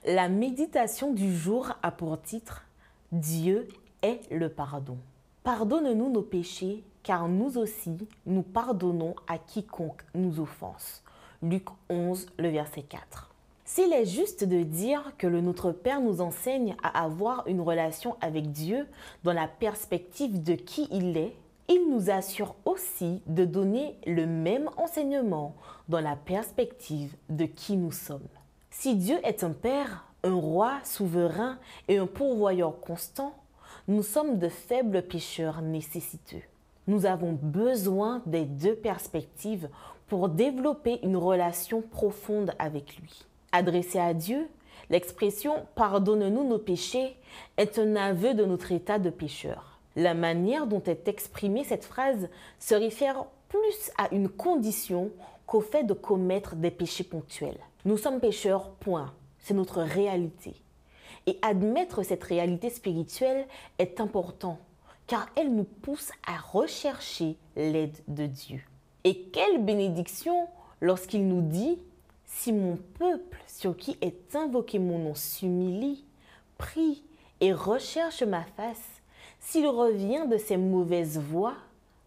La méditation du jour a pour titre « Dieu est le pardon ». Pardonne-nous nos péchés, car nous aussi, nous pardonnons à quiconque nous offense. Luc 11, le verset 4. S'il est juste de dire que le Notre Père nous enseigne à avoir une relation avec Dieu dans la perspective de qui il est, il nous assure aussi de donner le même enseignement dans la perspective de qui nous sommes. Si Dieu est un Père, un roi souverain et un pourvoyeur constant, nous sommes de faibles pécheurs nécessiteux. Nous avons besoin des deux perspectives pour développer une relation profonde avec lui. Adressée à Dieu, l'expression « pardonne-nous nos péchés » est un aveu de notre état de pécheur. La manière dont est exprimée cette phrase se réfère plus à une condition qu'au fait de commettre des péchés ponctuels. Nous sommes pécheurs, point. C'est notre réalité. Et admettre cette réalité spirituelle est important, car elle nous pousse à rechercher l'aide de Dieu. Et quelle bénédiction lorsqu'il nous dit « Si mon peuple sur qui est invoqué mon nom s'humilie, prie et recherche ma face, s'il revient de ses mauvaises voies,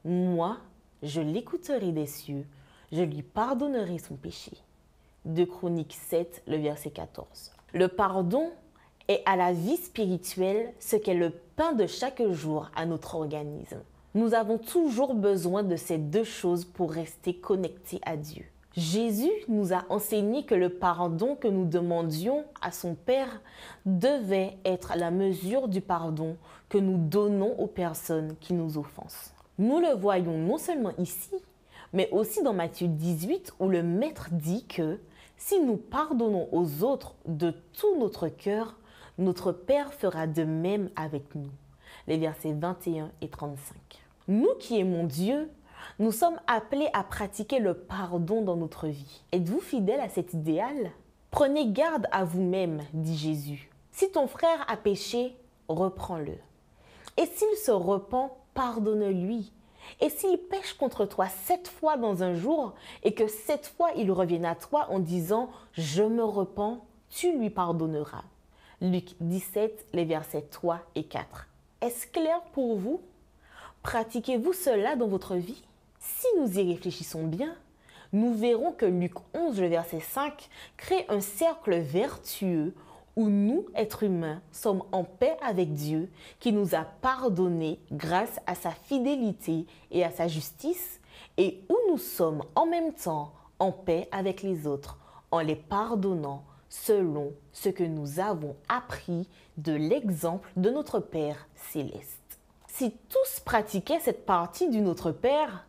moi, je l'écouterai des cieux, je lui pardonnerai son péché. » 2 Chroniques 7, le verset 14. Le pardon est à la vie spirituelle ce qu'est le pain de chaque jour à notre organisme. Nous avons toujours besoin de ces deux choses pour rester connectés à Dieu. Jésus nous a enseigné que le pardon que nous demandions à son Père devait être la mesure du pardon que nous donnons aux personnes qui nous offensent. Nous le voyons non seulement ici, mais aussi dans Matthieu 18 où le Maître dit que si nous pardonnons aux autres de tout notre cœur, notre Père fera de même avec nous. Les versets 21 et 35. Nous qui aimons Dieu, nous sommes appelés à pratiquer le pardon dans notre vie. Êtes-vous fidèle à cet idéal? Prenez garde à vous-même, dit Jésus. Si ton frère a péché, reprends-le. Et s'il se repent, pardonne-lui. Et s'il pêche contre toi 7 fois dans un jour et que 7 fois il revienne à toi en disant « Je me repens », tu lui pardonneras. Luc 17, les versets 3 et 4. Est-ce clair pour vous? Pratiquez-vous cela dans votre vie? Si nous y réfléchissons bien, nous verrons que Luc 11, le verset 5, crée un cercle vertueux où nous, êtres humains, sommes en paix avec Dieu qui nous a pardonnés grâce à sa fidélité et à sa justice et où nous sommes en même temps en paix avec les autres en les pardonnant selon ce que nous avons appris de l'exemple de notre Père céleste. Si tous pratiquaient cette partie du Notre Père,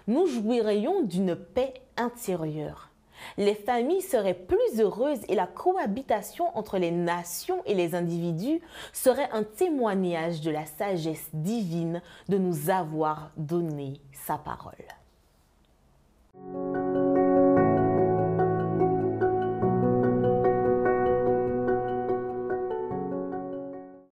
nous jouirions d'une paix intérieure. Les familles seraient plus heureuses et la cohabitation entre les nations et les individus serait un témoignage de la sagesse divine de nous avoir donné sa parole.